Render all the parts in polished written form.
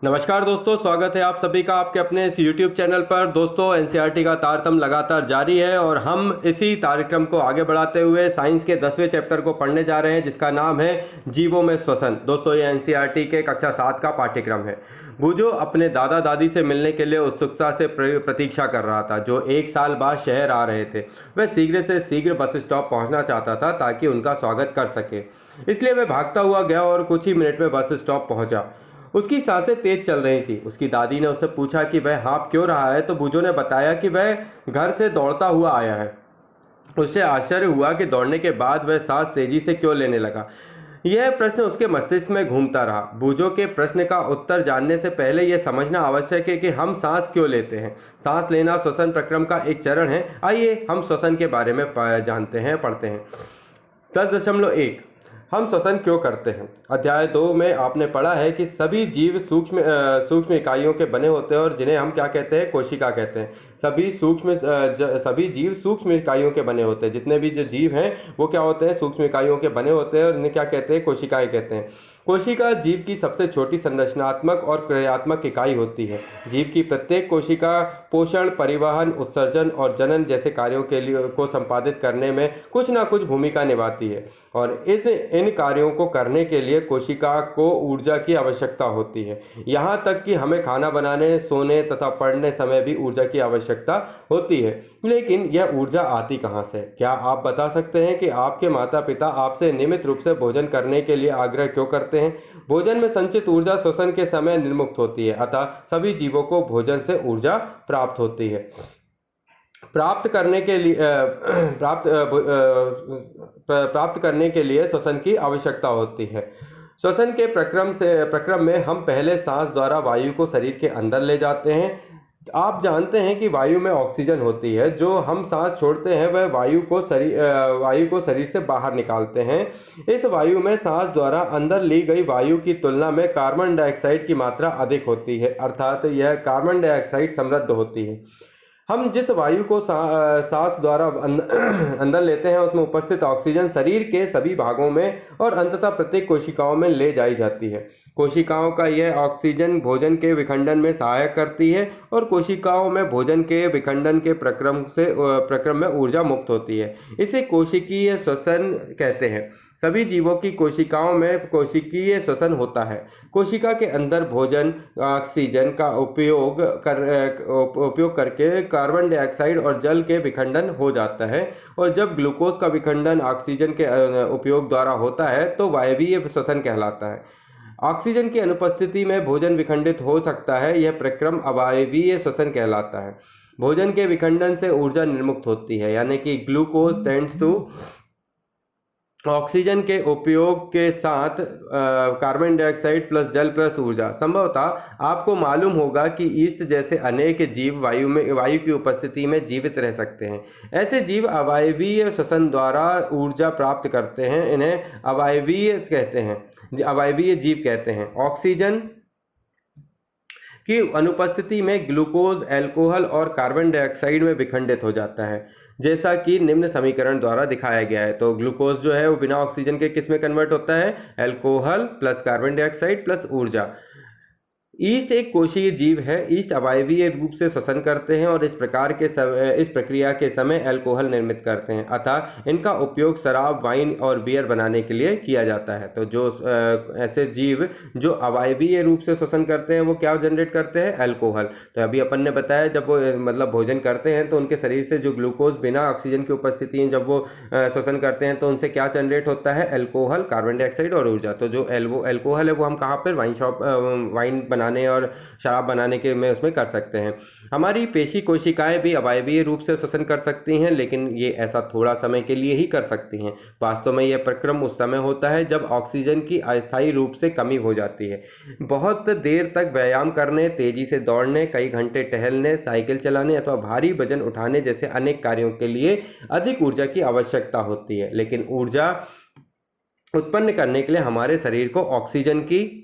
नमस्कार दोस्तों, स्वागत है आप सभी का आपके अपने इस YouTube चैनल पर। दोस्तों, एनसीईआरटी का तारतम्य लगातार जारी है और हम इसी कार्यक्रम को आगे बढ़ाते हुए साइंस के 10वें चैप्टर को पढ़ने जा रहे हैं, जिसका नाम है जीवों में श्वसन। दोस्तों, ये एनसीईआरटी के कक्षा 7 का पाठ्यक्रम है। बूझो अपने दादा दादी से मिलने के लिए उत्सुकता से प्रतीक्षा कर रहा था, जो 1 साल बाद शहर आ रहे थे। वह शीघ्र से शीघ्र बस स्टॉप पहुंचना चाहता था ताकि उनका स्वागत कर सके। इसलिए वह भागता हुआ गया और कुछ ही मिनट में बस स्टॉप पहुंचा। उसकी सांसें तेज चल रही थी। उसकी दादी ने उससे पूछा कि वह हाँफ क्यों रहा है, तो बूझो ने बताया कि वह घर से दौड़ता हुआ आया है। उसे आश्चर्य हुआ कि दौड़ने के बाद वह सांस तेजी से क्यों लेने लगा। यह प्रश्न उसके मस्तिष्क में घूमता रहा। बूझो के प्रश्न का उत्तर जानने से पहले यह समझना आवश्यक है कि हम सांस क्यों लेते हैं। सांस लेना श्वसन प्रक्रम का एक चरण है। आइए हम श्वसन के बारे में जानते हैं, पढ़ते हैं। 10.1 हम श्वसन क्यों करते हैं। अध्याय 2 में आपने पढ़ा है कि सभी जीव सूक्ष्म इकाइयों के बने होते हैं और जिन्हें हम क्या कहते हैं, कोशिका कहते हैं। सभी जीव सूक्ष्म इकाइयों के बने होते हैं। जितने भी जो जीव हैं वो क्या होते हैं, सूक्ष्म इकाइयों के बने होते हैं और इन्हें क्या कहते हैं, कोशिकाएं कहते हैं। कोशिका जीव की सबसे छोटी संरचनात्मक और क्रियात्मक इकाई होती है। जीव की प्रत्येक कोशिका पोषण, परिवहन, उत्सर्जन और जनन जैसे कार्यों को संपादित करने में कुछ ना कुछ भूमिका निभाती है और इन कार्यों को करने के लिए कोशिका को ऊर्जा की आवश्यकता होती है। यहाँ तक कि हमें खाना बनाने, सोने तथा पढ़ने समय भी ऊर्जा की आवश्यकता होती है। लेकिन यह ऊर्जा आती कहाँ से? क्या आप बता सकते हैं कि आपके माता पिता आपसे नियमित रूप से भोजन करने के लिए आग्रह क्यों करते हैं? भोजन में संचित ऊर्जा श्वसन के समय निर्मुक्त होती है, अतः सभी जीवों को भोजन से ऊर्जा प्राप्त होती है। प्राप्त करने के लिए प्राप्त करने के लिए श्वसन की आवश्यकता होती है। श्वसन के प्रक्रम में हम पहले सांस द्वारा वायु को शरीर के अंदर ले जाते हैं। आप जानते हैं कि वायु में ऑक्सीजन होती है। जो हम सांस छोड़ते हैं वह वायु को शरीर से बाहर निकालते हैं। इस वायु में सांस द्वारा अंदर ली गई वायु की तुलना में कार्बन डाइऑक्साइड की मात्रा अधिक होती है, अर्थात यह कार्बन डाइऑक्साइड समृद्ध होती है। हम जिस वायु को सांस द्वारा अंदर लेते हैं उसमें उपस्थित ऑक्सीजन शरीर के सभी भागों में और अंततः प्रत्येक कोशिकाओं में ले जाई जाती है। कोशिकाओं का यह ऑक्सीजन भोजन के विखंडन में सहायक करती है और कोशिकाओं में भोजन के विखंडन के प्रक्रम में ऊर्जा मुक्त होती है। इसे कोशिकीय श्वसन कहते हैं। सभी जीवों की कोशिकाओं में कोशिकीय श्वसन होता है। कोशिका के अंदर भोजन ऑक्सीजन का उपयोग करके कार्बन डाइऑक्साइड और जल के विखंडन हो जाता है और जब ग्लूकोज का विखंडन ऑक्सीजन के उपयोग द्वारा होता है तो वायवीय श्वसन कहलाता है। ऑक्सीजन की अनुपस्थिति में भोजन विखंडित हो सकता है। यह प्रक्रम अवायवीय श्वसन कहलाता है। भोजन के विखंडन से ऊर्जा निर्मुक्त होती है, यानी कि ग्लूकोज टेंड्स टू ऑक्सीजन के उपयोग के साथ कार्बन डाइऑक्साइड प्लस जल प्लस ऊर्जा। संभवतः आपको मालूम होगा कि ईस्ट जैसे अनेक जीव वायु की उपस्थिति में जीवित रह सकते हैं। ऐसे जीव अवायवीय श्वसन द्वारा ऊर्जा प्राप्त करते हैं। इन्हें अवायवीय जीव कहते हैं। ऑक्सीजन की अनुपस्थिति में ग्लूकोज अल्कोहल और कार्बन डाइऑक्साइड में विखंडित हो जाता है, जैसा कि निम्न समीकरण द्वारा दिखाया गया है। तो ग्लूकोज जो है वो बिना ऑक्सीजन के किस में कन्वर्ट होता है, alcohol plus carbon dioxide plus ऊर्जा। ईस्ट एक कोशीय जीव है। ईस्ट अवायवीय रूप से श्वसन करते हैं और इस प्रक्रिया के समय अल्कोहल निर्मित करते हैं, अतः इनका उपयोग शराब, वाइन और बियर बनाने के लिए किया जाता है। तो जो ऐसे जीव जो अवायवीय रूप से श्वसन करते हैं वो क्या जनरेट करते हैं, अल्कोहल। तो अभी अपन ने बताया जब वो मतलब भोजन करते हैं तो उनके शरीर से जो ग्लूकोज बिना ऑक्सीजन की उपस्थिति में जब वो श्वसन करते हैं तो उनसे क्या जनरेट होता है, अल्कोहल, कार्बन डाइऑक्साइड और ऊर्जा। तो जो अल्कोहल है वो हम कहाँ पर वाइन बनाने और शराब बनाने के में उसमें कर सकते हैं। हमारी पेशी कोशिकाएं भी अवायवीय रूप से श्वसन कर सकती हैं, लेकिन ये ऐसा थोड़ा समय के लिए ही कर सकती हैं। वास्तव में यह प्रक्रम उस समय होता है जब ऑक्सीजन की अस्थायी रूप से कमी हो जाती है। बहुत देर तक व्यायाम करने, तेजी से दौड़ने, कई घंटे टहलने, साइकिल चलाने अथवा भारी वजन उठाने जैसे अनेक कार्यों के लिए अधिक ऊर्जा की आवश्यकता होती है। लेकिन ऊर्जा उत्पन्न करने के लिए हमारे शरीर को ऑक्सीजन की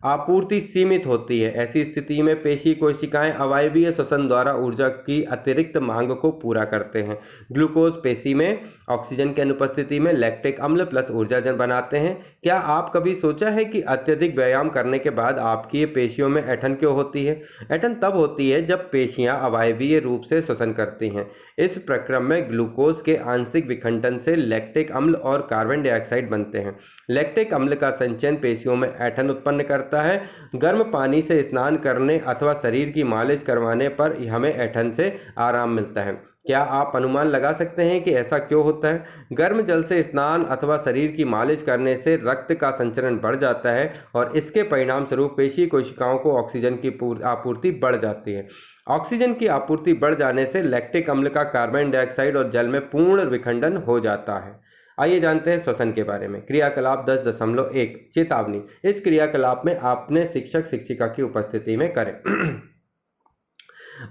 आपूर्ति सीमित होती है। ऐसी स्थिति में पेशी कोशिकाएं अवायवीय श्वसन द्वारा ऊर्जा की अतिरिक्त मांग को पूरा करते हैं। ग्लूकोज पेशी में ऑक्सीजन की अनुपस्थिति में लैक्टिक अम्ल प्लस ऊर्जाजन बनाते हैं। क्या आप कभी सोचा है कि अत्यधिक व्यायाम करने के बाद आपकी पेशियों में ऐंठन क्यों होती है? ऐंठन तब होती है जब पेशियां अवायवीय रूप से श्वसन करती हैं। इस प्रक्रम में ग्लूकोज के आंशिक विखंडन से लैक्टिक अम्ल और कार्बन डाइऑक्साइड बनते हैं। लैक्टिक अम्ल का संचयन पेशियों में ऐंठन उत्पन्न करता है। गर्म पानी से स्नान करने अथवा शरीर की मालिश करवाने पर हमें ऐंठन से आराम मिलता है। क्या आप अनुमान लगा सकते हैं कि ऐसा क्यों होता है? गर्म जल से स्नान अथवा शरीर की मालिश करने से रक्त का संचरण बढ़ जाता है और इसके परिणाम स्वरूप पेशी कोशिकाओं को ऑक्सीजन की आपूर्ति बढ़ जाती है। ऑक्सीजन की आपूर्ति बढ़ जाने से लैक्टिक अम्ल का कार्बन डाइऑक्साइड और जल में पूर्ण विखंडन हो जाता है। आइए जानते हैं श्वसन के बारे में। क्रियाकलाप 10.1 चेतावनी। इस क्रियाकलाप में आपने शिक्षक शिक्षिका की उपस्थिति में करें।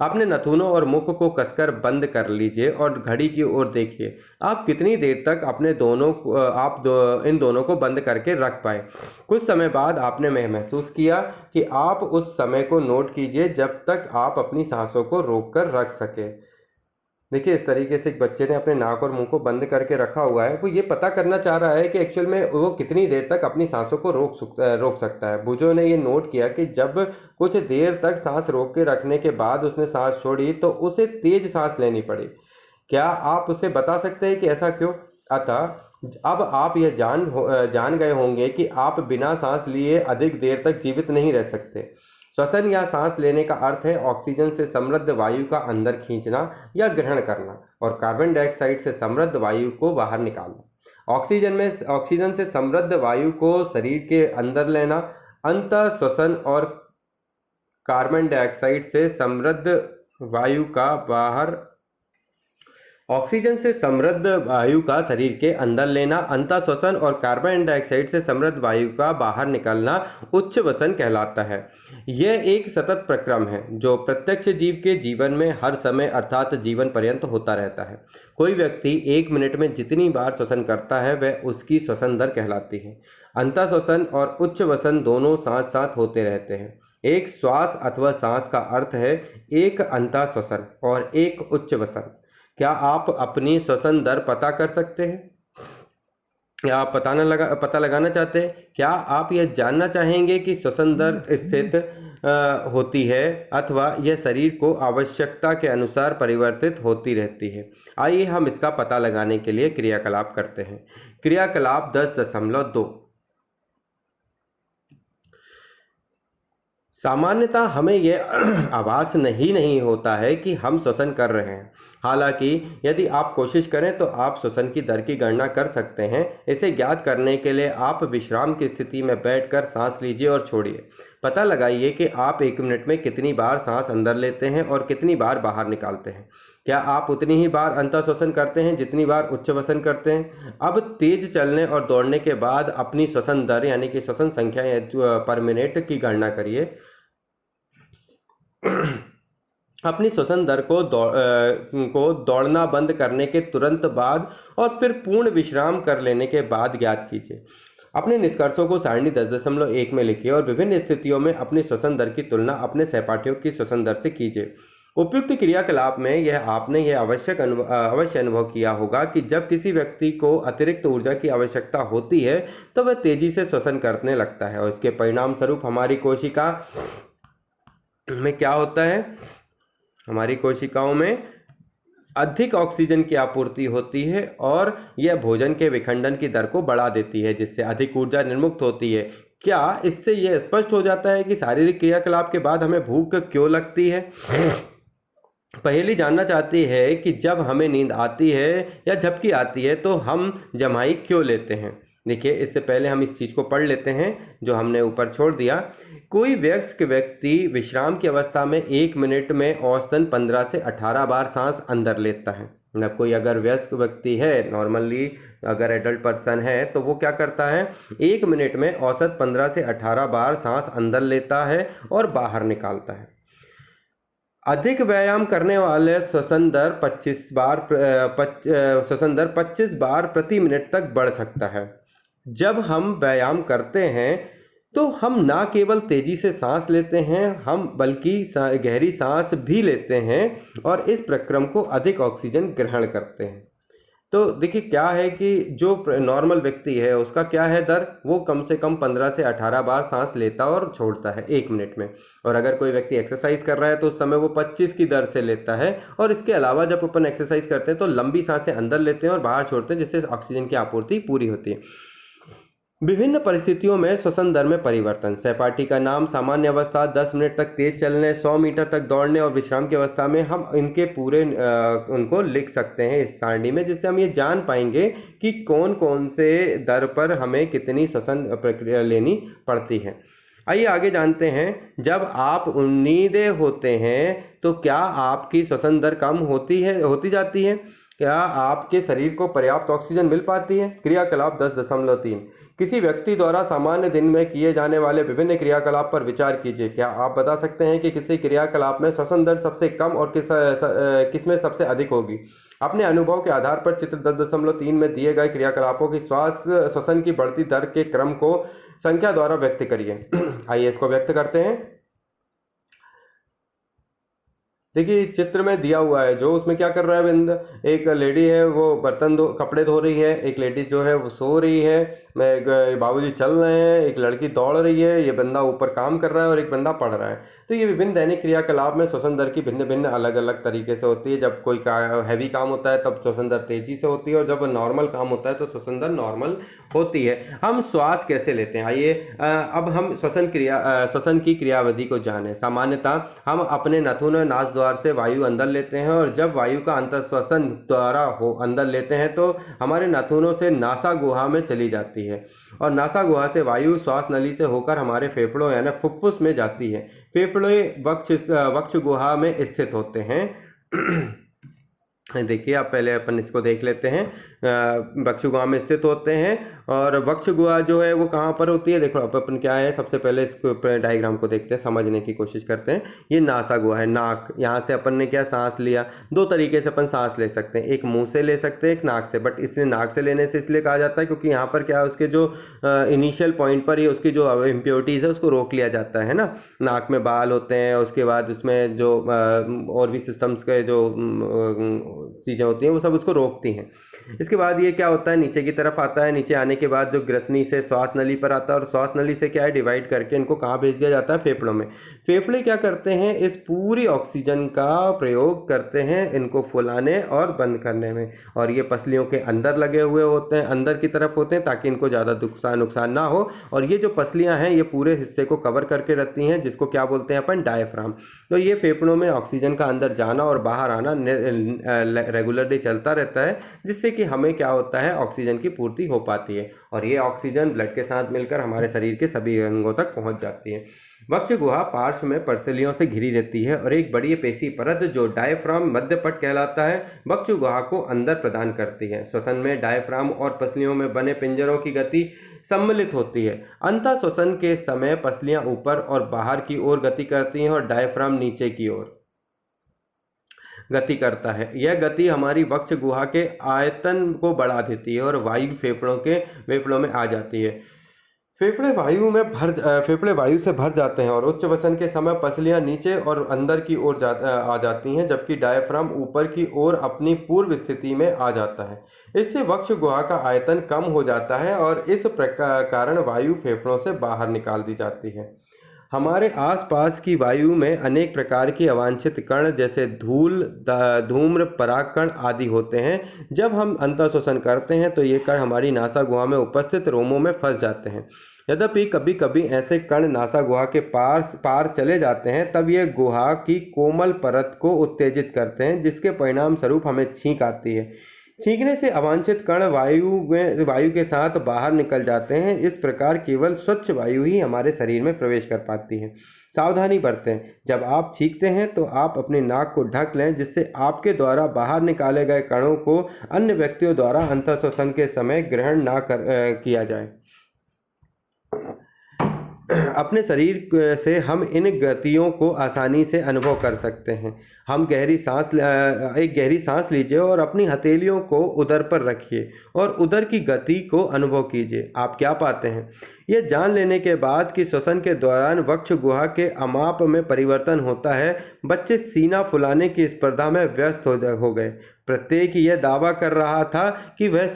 अपने नथुनों और मुख को कसकर बंद कर लीजिए और घड़ी की ओर देखिए। आप कितनी देर तक इन दोनों को बंद करके रख पाए। कुछ समय बाद आपने महसूस किया कि आप उस समय को नोट कीजिए जब तक आप अपनी सांसों को रोककर रख सके। देखिए, इस तरीके से एक बच्चे ने अपने नाक और मुंह को बंद करके रखा हुआ है। वो ये पता करना चाह रहा है कि एक्चुअल में वो कितनी देर तक अपनी सांसों को रोक सकता है। बुजो ने ये नोट किया कि जब कुछ देर तक सांस रोक के रखने के बाद उसने सांस छोड़ी तो उसे तेज सांस लेनी पड़ी। क्या आप उसे बता सकते हैं कि ऐसा क्यों? अतः अब आप यह जान गए होंगे कि आप बिना सांस लिए अधिक देर तक जीवित नहीं रह सकते। श्वसन या सांस लेने का अर्थ है ऑक्सीजन से समृद्ध वायु का अंदर खींचना या ग्रहण करना और कार्बन डाइऑक्साइड से समृद्ध वायु को बाहर निकालना। ऑक्सीजन से समृद्ध वायु को शरीर के अंदर लेना, अंतः श्वसन और कार्बन डाइऑक्साइड से समृद्ध वायु का बाहर ऑक्सीजन से समृद्ध वायु का शरीर के अंदर लेना, अंतः श्वसन और कार्बन डाइऑक्साइड से समृद्ध वायु का बाहर निकलना उच्छ्वसन कहलाता है। यह एक सतत प्रक्रम है जो प्रत्यक्ष जीव के जीवन में हर समय अर्थात जीवन पर्यंत होता रहता है। कोई व्यक्ति 1 मिनट में जितनी बार श्वसन करता है वह उसकी श्वसन दर कहलाती है। अंतः श्वसन और उच्छ्वसन दोनों साथ साथ होते रहते हैं। एक श्वास अथवा सांस का अर्थ है एक अंतः श्वसन और एक उच्छ्वसन। क्या आप अपनी श्वसन दर पता कर सकते हैं? क्या आप पता लगाना चाहते हैं? क्या आप यह जानना चाहेंगे कि श्वसन दर स्थिर होती है अथवा यह शरीर को आवश्यकता के अनुसार परिवर्तित होती रहती है? आइए हम इसका पता लगाने के लिए क्रियाकलाप करते हैं। क्रियाकलाप 10.2। सामान्यतः हमें यह आभास नहीं होता है कि हम श्वसन कर रहे हैं। हालांकि यदि आप कोशिश करें तो आप श्वसन की दर की गणना कर सकते हैं। इसे ज्ञात करने के लिए आप विश्राम की स्थिति में बैठकर सांस लीजिए और छोड़िए। पता लगाइए कि आप 1 मिनट में कितनी बार सांस अंदर लेते हैं और कितनी बार बाहर निकालते हैं। क्या आप उतनी ही बार अंतः श्वसन करते हैं जितनी बार उच्छ्वसन करते हैं? अब तेज चलने और दौड़ने के बाद अपनी श्वसन दर यानी कि श्वसन संख्या पर मिनट की गणना करिए। अपनी श्वसन दर को दौड़ना बंद करने के तुरंत बाद और फिर पूर्ण विश्राम कर लेने के बाद ज्ञात कीजिए। अपने निष्कर्षों को सारणी 10.1 में लिखिए और विभिन्न स्थितियों में अपनी श्वसन दर की तुलना अपने सहपाठियों की श्वसन दर से कीजिए। उपयुक्त क्रियाकलाप में आपने यह अवश्य अनुभव किया होगा कि जब किसी व्यक्ति को अतिरिक्त ऊर्जा की आवश्यकता होती है तो वह तेजी से श्वसन करने लगता है और इसके परिणाम स्वरूप हमारी कोशिका में क्या होता है? हमारी कोशिकाओं में अधिक ऑक्सीजन की आपूर्ति होती है और यह भोजन के विखंडन की दर को बढ़ा देती है जिससे अधिक ऊर्जा निर्मुक्त होती है। क्या इससे यह स्पष्ट हो जाता है कि शारीरिक क्रियाकलाप के बाद हमें भूख क्यों लगती है? पहेली जानना चाहती है कि जब हमें नींद आती है या झपकी आती है तो हम जम्हाई क्यों लेते हैं। देखिए, इससे पहले हम इस चीज़ को पढ़ लेते हैं जो हमने ऊपर छोड़ दिया। कोई वयस्क व्यक्ति विश्राम की अवस्था में 1 मिनट में औसतन 15 से 18 बार सांस अंदर लेता है। मतलब कोई अगर वयस्क व्यक्ति है, नॉर्मली अगर एडल्ट पर्सन है तो वो क्या करता है, 1 मिनट में औसत 15 से 18 बार सांस अंदर लेता है और बाहर निकालता है। अधिक व्यायाम करने वाले श्वसन दर 25 बार प्रति मिनट तक बढ़ सकता है। जब हम व्यायाम करते हैं तो हम ना केवल तेजी से सांस लेते हैं, हम बल्कि गहरी सांस भी लेते हैं और इस प्रक्रम को अधिक ऑक्सीजन ग्रहण करते हैं। तो देखिए क्या है कि जो नॉर्मल व्यक्ति है उसका क्या है दर, वो कम से कम 15 से 18 बार सांस लेता और छोड़ता है 1 मिनट में। और अगर कोई व्यक्ति एक्सरसाइज कर रहा है तो उस समय वो 25 की दर से लेता है। और इसके अलावा जब अपन एक्सरसाइज करते हैं तो लंबी सांसें अंदर लेते हैं और बाहर छोड़ते हैं, जिससे ऑक्सीजन की आपूर्ति पूरी होती है। विभिन्न परिस्थितियों में श्वसन दर में परिवर्तन। सहपाठी का नाम सामान्य अवस्था 10 मिनट तक तेज चलने, 100 मीटर तक दौड़ने और विश्राम की अवस्था में हम इनके पूरे उनको लिख सकते हैं इस सारणी में, जिससे हम ये जान पाएंगे कि कौन कौन से दर पर हमें कितनी श्वसन प्रक्रिया लेनी पड़ती है। आइए आगे जानते हैं। जब आप उम्मीदें होते हैं तो क्या आपकी श्वसन दर कम होती जाती है? क्या आपके शरीर को पर्याप्त ऑक्सीजन मिल पाती है? क्रियाकलाप 10.3। किसी व्यक्ति द्वारा सामान्य दिन में किए जाने वाले विभिन्न क्रियाकलाप पर विचार कीजिए। क्या आप बता सकते हैं कि किसी क्रियाकलाप में श्वसन दर सबसे कम और किसमें सबसे अधिक होगी? अपने अनुभव के आधार पर चित्र 10.3 में दिए गए क्रियाकलापों की श्वसन की बढ़ती दर के क्रम को संख्या द्वारा व्यक्त करिए। आइए इसको व्यक्त करते हैं। देखिए चित्र में दिया हुआ है जो, उसमें क्या कर रहा है बिंद, एक लेडी है वो कपड़े धो रही है, एक लेडी जो है वो सो रही है, बाबूजी चल रहे हैं, एक लड़की दौड़ रही है, ये बंदा ऊपर काम कर रहा है और एक बंदा पढ़ रहा है। तो ये विभिन्न दैनिक क्रियाकलाप में श्वसन दर की भिन्न भिन्न अलग अलग तरीके से होती है। जब कोई हैवी काम होता है तब श्वसन दर तेजी से होती है, और जब नॉर्मल काम होता है तो श्वसन दर नॉर्मल होती है। हम श्वास कैसे लेते हैं, आइए अब हम श्वसन की क्रियाविधि को जानें। सामान्यतः हम अपने नाथुन और नास द्वार से वायु अंदर लेते हैं, और जब वायु का अंतःश्वसन द्वारा अंदर लेते हैं तो हमारे नाथुनों से नासा गुहा में चली जाती है, और नासा गुहा से वायु श्वास नली से होकर हमारे फेफड़ों यानी फुफ्फुस में जाती है। फेफड़े वक्ष गुहा में स्थित होते हैं। देखिए आप पहले अपन इसको देख लेते हैं। वक्ष गुहा में स्थित होते हैं, और वक्ष गुहा जो है वो कहाँ पर होती है, देखो अपन क्या है, सबसे पहले इसको डायग्राम को देखते हैं, समझने की कोशिश करते हैं। ये नासा गुहा है, नाक, यहाँ से अपन ने क्या सांस लिया। दो तरीके से अपन सांस ले सकते हैं, एक मुंह से ले सकते हैं, एक नाक से। बट इसलिए नाक से लेने से इसलिए कहा जाता है क्योंकि यहाँ पर क्या है, उसके जो इनिशियल पॉइंट पर ही उसकी जो इम्प्योरिटीज़ है उसको रोक लिया जाता है ना। नाक में बाल होते हैं, उसके बाद उसमें जो और भी सिस्टम्स के जो चीज़ें होती हैं वो सब उसको रोकती हैं। इसके बाद ये क्या होता है, नीचे की तरफ आता है। नीचे आने के बाद जो ग्रसनी से श्वास नली पर आता है, और श्वास नली से क्या है, डिवाइड करके इनको कहाँ भेज दिया जाता है, फेफड़ों में। फेफड़े क्या करते हैं, इस पूरी ऑक्सीजन का प्रयोग करते हैं इनको फुलाने और बंद करने में। और ये पसलियों के अंदर लगे हुए होते हैं, अंदर की तरफ होते हैं, ताकि इनको ज़्यादा नुकसान ना हो। और ये जो पसलियाँ हैं ये पूरे हिस्से को कवर करके रखती हैं, जिसको क्या बोलते हैं अपन, डायफ्राम। तो ये फेफड़ों में ऑक्सीजन का अंदर जाना और बाहर आना रेगुलरली चलता रहता है, जिससे कि हमें क्या होता है, ऑक्सीजन की पूर्ति हो पाती है, और ये ऑक्सीजन ब्लड के साथ मिलकर हमारे शरीर के सभी अंगों तक पहुंच जाती है। वक्ष गुहा पार्श्व में पसलियों से घिरी रहती है, और एक बड़ी पेशी परत जो डायफ्राम मध्यपट कहलाता है वक्ष गुहा को अंदर प्रदान करती है। श्वसन में डायफ्राम और पसलियों में बने पिंजरों की गति सम्मिलित होती है। अंतः श्वसन के समय पसलियां ऊपर और बाहर की ओर गति करती हैं और डायफ्राम नीचे की ओर गति करता है। यह गति हमारी वक्ष गुहा के आयतन को बढ़ा देती है और वायु फेफड़ों में आ जाती है। फेफड़े वायु से भर जाते हैं, और उच्च वसन के समय पसलियां नीचे और अंदर की ओर आ जाती हैं, जबकि डायफ्राम ऊपर की ओर अपनी पूर्व स्थिति में आ जाता है। इससे वक्ष गुहा का आयतन कम हो जाता है, और इस कारण वायु फेफड़ों से बाहर निकाल दी जाती है। हमारे आसपास की वायु में अनेक प्रकार की अवांछित कण जैसे धूल, धूम्र, परागकण आदि होते हैं। जब हम अंतःश्वसन करते हैं तो ये कण हमारी नासा गुहा में उपस्थित रोमों में फंस जाते हैं। यद्यपि कभी कभी ऐसे कण नासा गुहा के पार चले जाते हैं, तब ये गुहा की कोमल परत को उत्तेजित करते हैं, जिसके परिणाम स्वरूप हमें छींक आती है। छींकने से अवांछित कण वायु के साथ बाहर निकल जाते हैं। इस प्रकार केवल स्वच्छ वायु ही हमारे शरीर में प्रवेश कर पाती है। सावधानी बरतें, जब आप छींकते हैं तो आप अपने नाक को ढक लें, जिससे आपके द्वारा बाहर निकाले गए कणों को अन्य व्यक्तियों द्वारा अंतःश्वसन के समय ग्रहण ना किया जाए। अपने शरीर से हम इन गतियों को आसानी से अनुभव कर सकते हैं। हम एक गहरी सांस लीजिए और अपनी हथेलियों को उदर पर रखिए और उदर की गति को अनुभव कीजिए। आप क्या पाते हैं? यह जान लेने के बाद कि श्वसन के दौरान वक्ष गुहा के अमाप में परिवर्तन होता है, बच्चे सीना फुलाने की स्पर्धा में व्यस्त हो गए। प्रत्येक यह दावा कर रहा था कि वह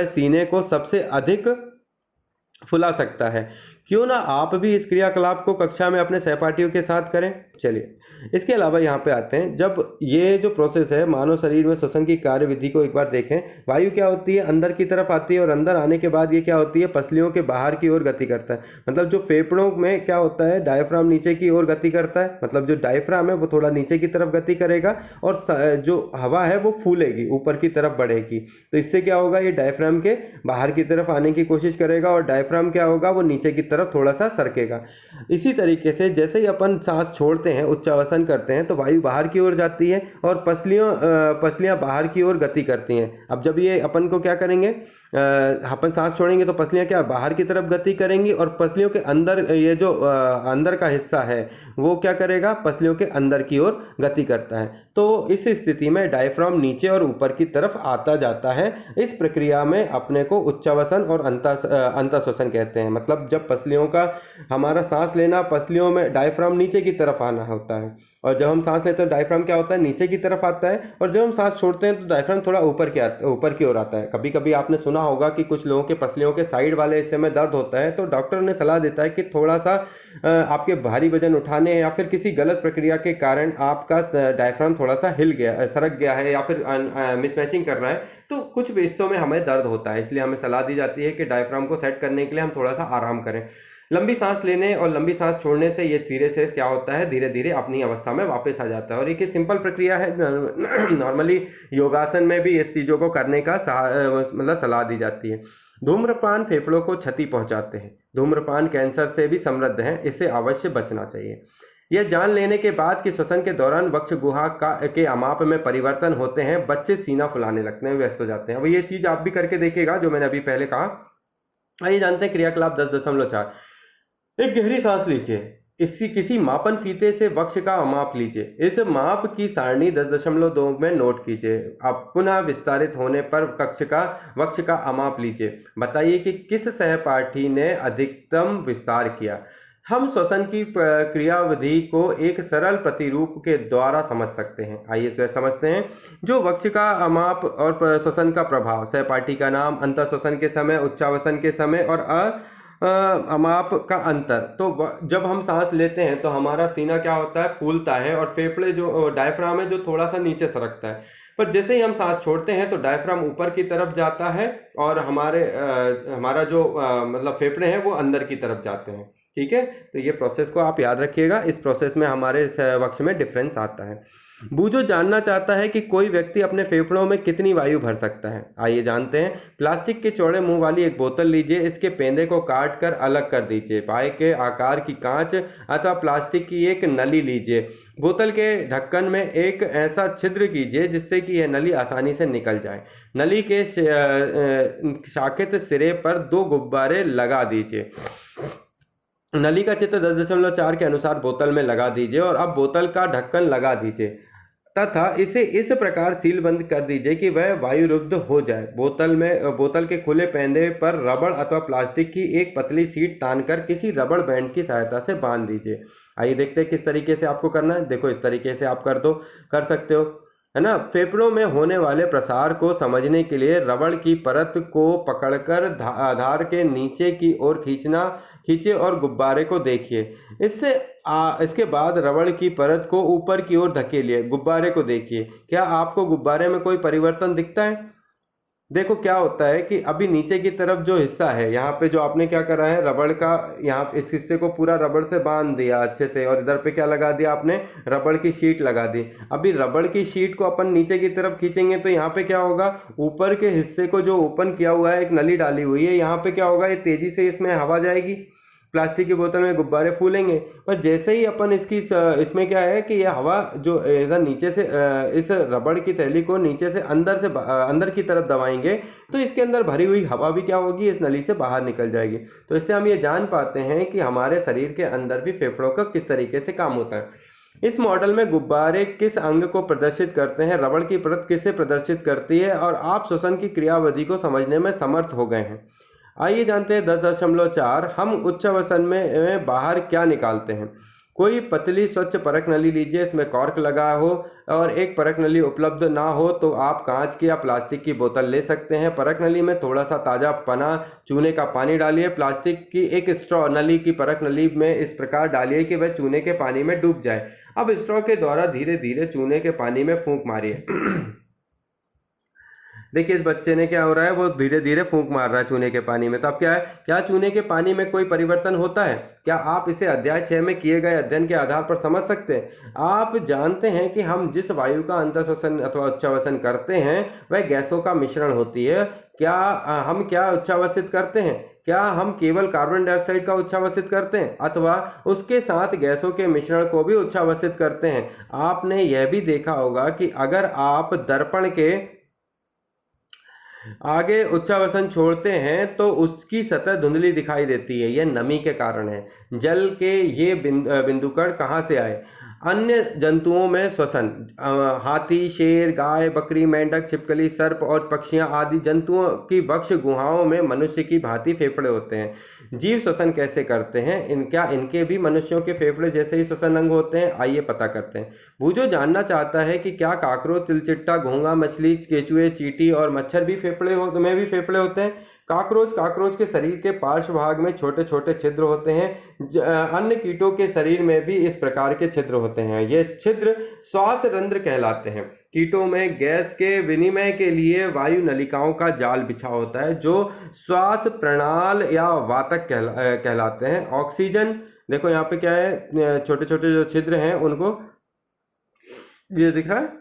सीने को सबसे अधिक फुला सकता है। क्यों ना आप भी इस क्रियाकलाप को कक्षा में अपने सहपाठियों के साथ करें। चलिए, इसके अलावा यहाँ पे आते हैं, जब ये जो प्रोसेस है मानव शरीर में श्वसन की कार्यविधि को एक बार देखें। वायु क्या होती है? अंदर की तरफ आती है और अंदर आने के बाद ये क्या होती है? पसलियों के बाहर की ओर गति करता है। मतलब जो फेफड़ों में क्या होता है, डायफ्राम नीचे की ओर गति करता है। मतलब जो डायफ्राम है वो थोड़ा नीचे की तरफ गति करेगा और जो हवा है वो फूलेगी, ऊपर की तरफ बढ़ेगी। तो इससे क्या होगा? ये डायफ्राम के बाहर की तरफ आने की कोशिश करेगा और डायफ्राम क्या होगा? वो नीचे की तरफ थोड़ा सा सरकेगा। इसी तरीके से जैसे ही अपन सांस छोड़ते हैं, उच्चावसन करते हैं, तो वायु बाहर की ओर जाती है और पसलियां बाहर की ओर गति करती हैं। अब जब ये अपन को क्या करेंगे, अपन सांस छोड़ेंगे तो पसलियां क्या बाहर की तरफ गति करेंगी और पसलियों के अंदर ये जो अंदर का हिस्सा है वो क्या करेगा? पसलियों के अंदर की ओर गति करता है। तो इस स्थिति में डायफ्राम नीचे और ऊपर की तरफ आता जाता है। इस प्रक्रिया में अपने को उच्चावसन और अंतःश्वसन कहते हैं। मतलब जब पसलियों का हमारा सांस लेना, पसलियों में डायफ्राम नीचे की तरफ आना होता है, और जब हम सांस लेते हैं डायफ्राम क्या होता है? नीचे की तरफ आता है, और जब हम सांस छोड़ते हैं तो डायफ्राम थोड़ा ऊपर की ओर आता है। कभी कभी आपने सुना होगा कि कुछ लोगों के पसलियों के साइड वाले हिस्से में दर्द होता है, तो डॉक्टर ने सलाह देता है कि थोड़ा सा आपके भारी वजन उठाने या फिर किसी गलत प्रक्रिया के कारण आपका डायफ्राम थोड़ा सा सरक गया है या फिर मिसमैचिंग कर रहा है, तो कुछ हिस्सों में हमें दर्द होता है। इसलिए हमें सलाह दी जाती है कि डायफ्राम को सेट करने के लिए हम थोड़ा सा आराम करें। लंबी सांस लेने और लंबी सांस छोड़ने से ये धीरे से क्या होता है? धीरे धीरे अपनी अवस्था में वापस आ जाता है। और एक सिंपल प्रक्रिया है। नॉर्मली योगासन में भी इस चीज़ों को करने का मतलब सलाह दी जाती है। धूम्रपान फेफड़ों को क्षति पहुंचाते हैं। धूम्रपान कैंसर से भी समृद्ध है, इससे अवश्य बचना चाहिए। यह जान लेने के बाद कि श्वसन के दौरान वक्ष गुहा के अमाप में परिवर्तन होते हैं, बच्चे सीना फुलाने लगते हैं, व्यस्त हो जाते हैं। अब ये चीज़ आप भी करके देखिएगा जो मैंने अभी पहले कहा। आइए जानते हैं क्रियाकलाप 10.4। एक गहरी सांस लीजिए। किसी मापन फीते से वक्ष का माप लीजिए। इस माप की सारणी 10.2 में नोट कीजिए। अब पुनः विस्तारित होने पर वक्ष का अमाप लीजिए। बताइए कि किस सहपाठी ने अधिकतम विस्तार किया। हम श्वसन की क्रियाविधि को एक सरल प्रतिरूप के द्वारा समझ सकते हैं। आइए समझते हैं। जो वक्ष का अमाप और श्वसन का प्रभाव, सहपाठी का नाम, अंतःश्वसन के समय, उच्चावसन के समय और अमाप का अंतर। तो जब हम सांस लेते हैं तो हमारा सीना क्या होता है? फूलता है और फेफड़े जो डायफ्राम है जो थोड़ा सा नीचे सरकता है। पर जैसे ही हम सांस छोड़ते हैं तो डायफ्राम ऊपर की तरफ जाता है और हमारा जो मतलब फेफड़े हैं वो अंदर की तरफ जाते हैं। ठीक है, तो ये प्रोसेस को आप याद रखिएगा। इस प्रोसेस में हमारे वक्ष में डिफरेंस आता है। बूझो जानना चाहता है कि कोई व्यक्ति अपने फेफड़ों में कितनी वायु भर सकता है। आइए जानते हैं। प्लास्टिक के चौड़े मुंह वाली एक बोतल लीजिए। इसके पेंदे को काट कर अलग कर दीजिए। पाए के आकार की कांच अथवा प्लास्टिक की एक नली लीजिए। बोतल के ढक्कन में एक ऐसा छिद्र कीजिए जिससे कि यह नली आसानी से निकल जाए। नली के शाखित सिरे पर 2 गुब्बारे लगा दीजिए। नली का चित्र 10.4 के अनुसार बोतल में लगा दीजिए और अब बोतल का ढक्कन लगा दीजिए तथा इसे इस प्रकार सीलबंद कर दीजिए कि वह वायुरुद्ध हो जाए। बोतल के खुले पेंदे पर रबड़ अथवा प्लास्टिक की एक पतली सीट तानकर किसी रबड़ बैंड की सहायता से बांध दीजिए। आइए देखते हैं किस तरीके से आपको करना है। देखो, इस तरीके से आप कर सकते हो, है ना। फेफड़ों में होने वाले प्रसार को समझने के लिए रबड़ की परत को पकड़कर आधार के नीचे की ओर खींचे और गुब्बारे को देखिए। इसके बाद रबड़ की परत को ऊपर की ओर धकेलिए। गुब्बारे को देखिए। क्या आपको गुब्बारे में कोई परिवर्तन दिखता है? देखो क्या होता है कि अभी नीचे की तरफ जो हिस्सा है, यहाँ पे जो आपने क्या करा है, रबड़ का यहाँ इस हिस्से को पूरा रबड़ से बांध दिया अच्छे से, और इधर पे क्या लगा दिया आपने? रबड़ की शीट लगा दी। अभी रबड़ की शीट को अपन नीचे की तरफ खींचेंगे तो यहाँ पे क्या होगा? ऊपर के हिस्से को जो ओपन किया हुआ है, एक नली डाली हुई है, यहाँ पे क्या होगा? ये तेजी से इसमें हवा जाएगी। प्लास्टिक की बोतल में गुब्बारे फूलेंगे, पर जैसे ही अपन इसमें क्या है कि ये हवा जो इधर नीचे से इस रबड़ की थैली को नीचे से अंदर की तरफ दबाएंगे तो इसके अंदर भरी हुई हवा भी क्या होगी, इस नली से बाहर निकल जाएगी। तो इससे हम ये जान पाते हैं कि हमारे शरीर के अंदर भी फेफड़ों का किस तरीके से काम होता है। इस मॉडल में गुब्बारे किस अंग को प्रदर्शित करते हैं, रबड़ की परत किसे प्रदर्शित करती है, और आप श्वसन की क्रियाविधि को समझने में समर्थ हो गए हैं। आइए जानते हैं 10.4 हम उच्चावसन में बाहर क्या निकालते हैं। कोई पतली स्वच्छ परख नली लीजिए, इसमें कॉर्क लगा हो और एक परख नली उपलब्ध ना हो तो आप कांच की या प्लास्टिक की बोतल ले सकते हैं। परख नली में थोड़ा सा ताज़ा पना चूने का पानी डालिए। प्लास्टिक की एक स्ट्रॉ नली की परख नली में इस प्रकार डालिए कि वह चूने के पानी में डूब जाए। अब स्ट्रॉ के द्वारा धीरे धीरे चूने के पानी में फूंक मारिए। देखिए इस बच्चे ने क्या हो रहा है, वो धीरे धीरे फूंक मार रहा है चूने के पानी में। तो अब क्या है, क्या चूने के पानी में कोई परिवर्तन होता है? क्या आप इसे अध्याय 6 में किए गए अध्ययन के आधार पर समझ सकते हैं? आप जानते हैं कि हम जिस वायु का अंतःश्वसन अथवा उच्चावसन करते हैं वह गैसों का मिश्रण होती है। क्या हम क्या उच्चावसित करते हैं? क्या हम केवल कार्बन डाइऑक्साइड का उच्चावसित करते हैं अथवा उसके साथ गैसों के मिश्रण को भी उच्चावसित करते हैं? आपने यह भी देखा होगा कि अगर आप दर्पण के आगे उच्चावसन छोड़ते हैं तो उसकी सतह धुंधली दिखाई देती है। यह नमी के कारण है। जल के ये बिंदुकण कहाँ से आए? अन्य जंतुओं में श्वसन, हाथी, शेर, गाय, बकरी, मेंढक, छिपकली, सर्प और पक्षियां आदि जंतुओं की वक्ष गुहाओं में मनुष्य की भांति फेफड़े होते हैं। जीव श्वसन कैसे करते हैं? क्या इनके भी मनुष्यों के फेफड़े जैसे ही श्वसन अंग होते हैं? आइए पता करते हैं। भूजो जानना चाहता है कि क्या काकरोच, तिलचिट्टा, घोंगा, मछली, केचुए, चींटी और मच्छर भी फेफड़े होते हैं? काकरोच के शरीर के पार्श्व भाग में छोटे छोटे छिद्र होते हैं। अन्य कीटों के शरीर में भी इस प्रकार के छिद्र होते हैं। ये छिद्र श्वास रंध्र कहलाते हैं। कीटों में गैस के विनिमय के लिए वायु नलिकाओं का जाल बिछा होता है जो श्वास प्रणाल या वातक कहलाते हैं। ऑक्सीजन, देखो यहाँ पे क्या है, छोटे छोटे जो छिद्र हैं उनको ये दिख रहा है,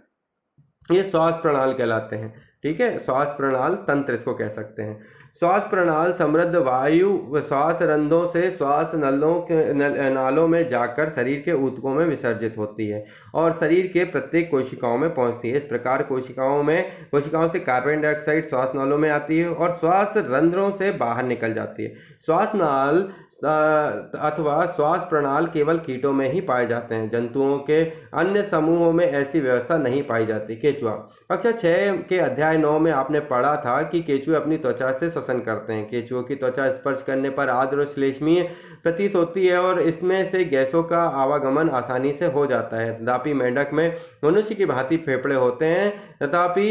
ये श्वास प्रणाल कहलाते हैं। ठीक है, श्वास प्रणाल तंत्र इसको कह सकते हैं। श्वास प्रणाल समृद्ध वायु श्वास रंध्रों से श्वास नालों में जाकर शरीर के ऊतकों में विसर्जित होती है और शरीर के प्रत्येक कोशिकाओं में पहुंचती है। इस प्रकार कोशिकाओं से कार्बन डाइऑक्साइड श्वास नालों में आती है और श्वास रंध्रों से बाहर निकल जाती है। श्वास नाल अथवा श्वास प्रणाल केवल कीटों में ही पाए जाते हैं। जंतुओं के अन्य समूहों में ऐसी व्यवस्था नहीं पाई जाती। केचुआ, कक्षा 6 के अध्याय 9 में आपने पढ़ा था कि केचुए अपनी त्वचा से श्वसन करते हैं। केचुओं की त्वचा स्पर्श करने पर आर्द्र और श्लेष्मीय प्रतीत होती है और इसमें से गैसों का आवागमन आसानी से हो जाता है। तथापि मेंढक में मनुष्य की भांति फेफड़े होते हैं, तथापि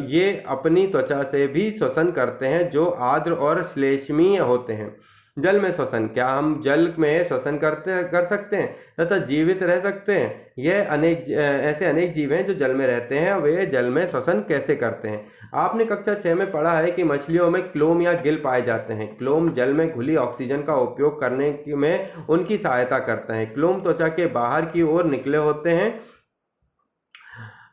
ये अपनी त्वचा से भी श्वसन करते हैं जो आर्द्र और श्लेष्मीय होते हैं। जल में श्वसन, क्या हम जल में श्वसन कर सकते हैं तथा जीवित रह सकते हैं? यह ऐसे अनेक जीव हैं जो जल में रहते हैं। वे जल में श्वसन कैसे करते हैं? आपने कक्षा 6 में पढ़ा है कि मछलियों में क्लोम या गिल पाए जाते हैं। क्लोम जल में घुली ऑक्सीजन का उपयोग करने में उनकी सहायता करते हैं। क्लोम त्वचा के बाहर की ओर निकले होते हैं।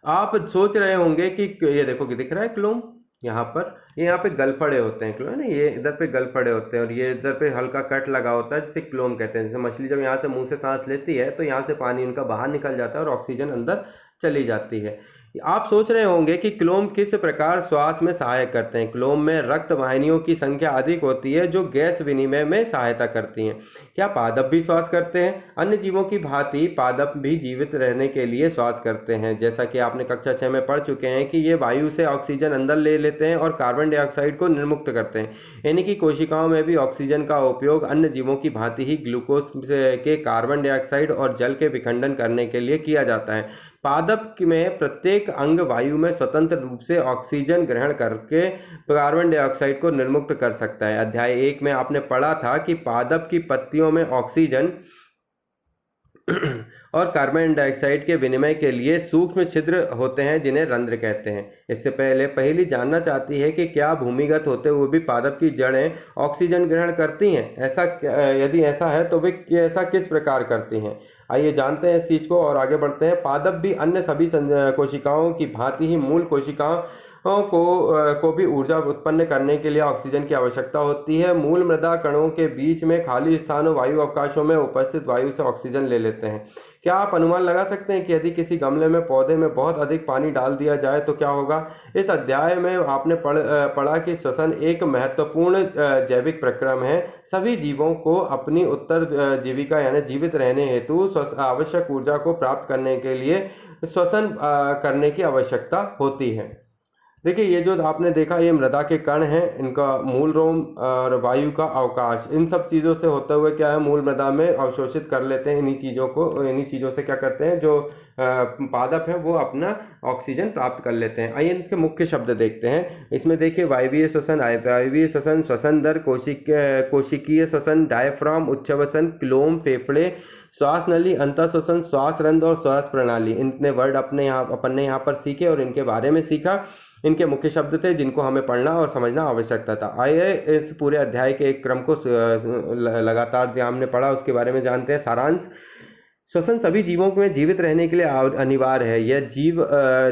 आप सोच रहे होंगे कि ये देखो कि दिख रहा है क्लोम, यहाँ पे गलफड़े होते हैं। क्लोम है ना, ये इधर पे गलफड़े होते हैं और ये इधर पे हल्का कट लगा होता है जिसे क्लोम कहते हैं। जैसे मछली जब यहाँ से मुंह से सांस लेती है तो यहाँ से पानी उनका बाहर निकल जाता है और ऑक्सीजन अंदर चली जाती है। आप सोच रहे होंगे कि क्लोम किस प्रकार श्वास में सहायक करते हैं। क्लोम में रक्त वाहिनियों की संख्या अधिक होती है जो गैस विनिमय में सहायता करती हैं। क्या पादप भी श्वास करते हैं? अन्य जीवों की भांति पादप भी जीवित रहने के लिए श्वास करते हैं। जैसा कि आपने कक्षा 6 में पढ़ चुके हैं कि ये वायु से ऑक्सीजन अंदर ले लेते हैं और कार्बन डाइऑक्साइड को निर्मुक्त करते हैं। इनकी कोशिकाओं में भी ऑक्सीजन का उपयोग अन्य जीवों की भांति ही ग्लूकोज के कार्बन डाइऑक्साइड और जल के विखंडन करने के लिए किया जाता है। पादप में प्रत्येक अंग वायु में स्वतंत्र रूप से ऑक्सीजन ग्रहण करके कार्बन डाइऑक्साइड को निर्मुक्त कर सकता है। अध्याय 1 में आपने पढ़ा था कि पादप की पत्तियों में ऑक्सीजन और कार्बन डाइऑक्साइड के विनिमय के लिए सूक्ष्म छिद्र होते हैं जिन्हें रंध्र कहते हैं। इससे पहली जानना चाहती है कि क्या भूमिगत होते हुए भी पादप की जड़ें ऑक्सीजन ग्रहण करती हैं? यदि ऐसा है तो वे ऐसा किस प्रकार करती हैं? आइए जानते हैं इस चीज को और आगे बढ़ते हैं। पादप भी अन्य सभी कोशिकाओं की भांति ही मूल कोशिकाओं को भी ऊर्जा उत्पन्न करने के लिए ऑक्सीजन की आवश्यकता होती है। मूल मृदा कणों के बीच में खाली स्थानों वायु अवकाशों में उपस्थित वायु से ऑक्सीजन ले लेते हैं। क्या आप अनुमान लगा सकते हैं कि यदि किसी गमले में पौधे में बहुत अधिक पानी डाल दिया जाए तो क्या होगा? इस अध्याय में आपने पढ़ा कि श्वसन एक महत्वपूर्ण जैविक प्रक्रम है। सभी जीवों को अपनी उत्तर जीविका यानी जीवित रहने हेतु आवश्यक ऊर्जा को प्राप्त करने के लिए श्वसन करने की आवश्यकता होती है। देखिए, ये जो आपने देखा, ये मृदा के कण हैं, इनका मूल रोम और वायु का अवकाश, इन सब चीज़ों से होते हुए क्या है, मूल मृदा में अवशोषित कर लेते हैं इन्हीं चीज़ों को। इन्हीं चीज़ों से क्या करते हैं, जो पादप है वो अपना ऑक्सीजन प्राप्त कर लेते हैं। आइए इसके मुख्य शब्द देखते हैं। इसमें देखिए, वायवीय श्वसन, अवायवीय श्वसन, श्वसन दर, कोशिकीय श्वसन, डायफ्राम, उच्छ्वसन, क्लोम, फेफड़े, श्वास नली, अंतः श्वसन, श्वास रंध्र और श्वास प्रणाली। इतने वर्ड अपन ने यहाँ पर सीखे और इनके बारे में सीखा। इनके मुख्य शब्द थे जिनको हमें पढ़ना और समझना आवश्यकता था। आइए इस पूरे अध्याय के एक क्रम को लगातार जो हमने पढ़ा उसके बारे में जानते हैं। सारांश: श्वसन सभी जीवों में जीवित रहने के लिए अनिवार्य है। यह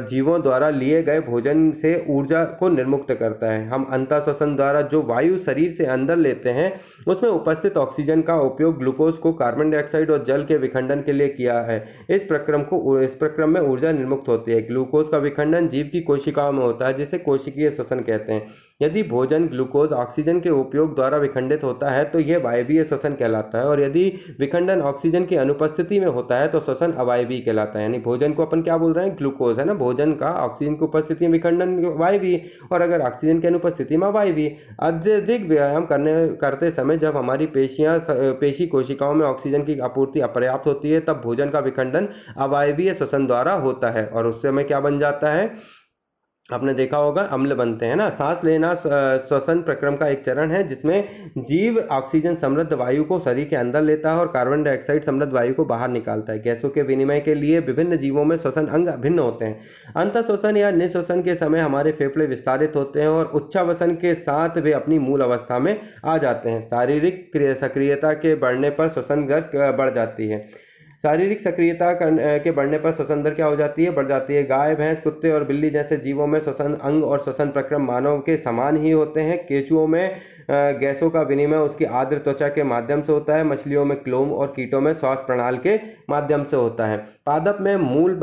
जीवों द्वारा लिए गए भोजन से ऊर्जा को निर्मुक्त करता है। हम अंतः श्वसन द्वारा जो वायु शरीर से अंदर लेते हैं उसमें उपस्थित ऑक्सीजन का उपयोग ग्लूकोज को कार्बन डाइऑक्साइड और जल के विखंडन के लिए किया है। इस प्रक्रम में ऊर्जा निर्मुक्त होती है। ग्लूकोज का विखंडन जीव की कोशिकाओं में होता है, जिसे कोशिकीय श्वसन कहते हैं। यदि भोजन ग्लूकोज ऑक्सीजन के उपयोग द्वारा विखंडित होता है तो यह वायवीय श्वसन कहलाता है, और यदि विखंडन ऑक्सीजन की अनुपस्थिति में होता है तो श्वसन अवायवीय कहलाता है। यानी भोजन को अपन क्या बोल रहे हैं, ग्लूकोज है ना, भोजन का ऑक्सीजन की उपस्थिति में विखंडन वायवीय, और अगर ऑक्सीजन की अनुपस्थिति में अवायवीय। अत्यधिक व्यायाम करते समय जब हमारी पेशी कोशिकाओं में ऑक्सीजन की आपूर्ति अपर्याप्त होती है तब भोजन का विखंडन अवायवीय श्वसन द्वारा होता है, और उस समय क्या बन जाता है, आपने देखा होगा, अम्ल बनते हैं ना। सांस लेना श्वसन प्रक्रम का एक चरण है जिसमें जीव ऑक्सीजन समृद्ध वायु को शरीर के अंदर लेता है और कार्बन डाइऑक्साइड समृद्ध वायु को बाहर निकालता है। गैसों के विनिमय के लिए विभिन्न जीवों में श्वसन अंग भिन्न होते हैं। अंतः श्वसन या निःश्वसन के समय हमारे फेफड़े विस्तारित होते हैं और उच्छ्वसन के साथ वे अपनी मूल अवस्था में आ जाते हैं। शारीरिक सक्रियता के बढ़ने पर श्वसन दर बढ़ जाती है। शारीरिक सक्रियता के बढ़ने पर श्वसन दर क्या हो जाती है, बढ़ जाती है। गाय, भैंस, कुत्ते और बिल्ली जैसे जीवों में श्वसन अंग और श्वसन प्रक्रम मानव के समान ही होते हैं। केंचुओं में गैसों का विनिमय उसकी आर्द्र त्वचा के माध्यम से होता है। मछलियों में क्लोम और कीटों में श्वास प्रणाली के माध्यम से होता है। पादप में मूल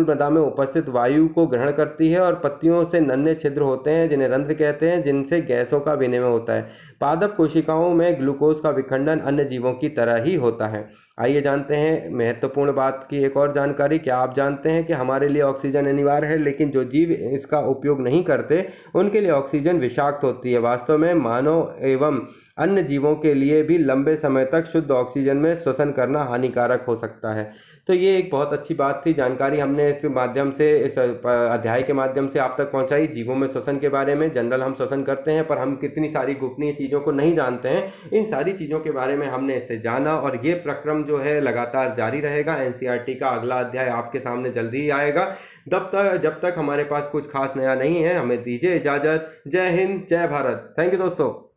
मृदा में उपस्थित वायु को ग्रहण करती है, और पत्तियों से नन्हे छिद्र होते हैं जिन्हें रंध्र कहते हैं, जिनसे गैसों का विनिमय होता है। पादप कोशिकाओं में ग्लूकोज का विखंडन अन्य जीवों की तरह ही होता है। आइए जानते हैं महत्वपूर्ण बात की एक और जानकारी। क्या आप जानते हैं कि हमारे लिए ऑक्सीजन अनिवार्य है, लेकिन जो जीव इसका उपयोग नहीं करते उनके लिए ऑक्सीजन विषाक्त होती है। वास्तव में मानव एवं अन्य जीवों के लिए भी लंबे समय तक शुद्ध ऑक्सीजन में श्वसन करना हानिकारक हो सकता है। तो ये एक बहुत अच्छी बात थी, जानकारी हमने इस माध्यम से, इस अध्याय के माध्यम से आप तक पहुंचाई। जीवों में श्वसन के बारे में जनरल हम श्वसन करते हैं, पर हम कितनी सारी गोपनीय चीज़ों को नहीं जानते हैं। इन सारी चीज़ों के बारे में हमने इससे जाना, और ये प्रक्रम जो है लगातार जारी रहेगा। एनसीईआरटी का अगला अध्याय आपके सामने जल्दी ही आएगा। जब तक हमारे पास कुछ खास नया नहीं है, हमें दीजिए इजाज़त। जय हिंद, जय भारत। थैंक यू दोस्तों।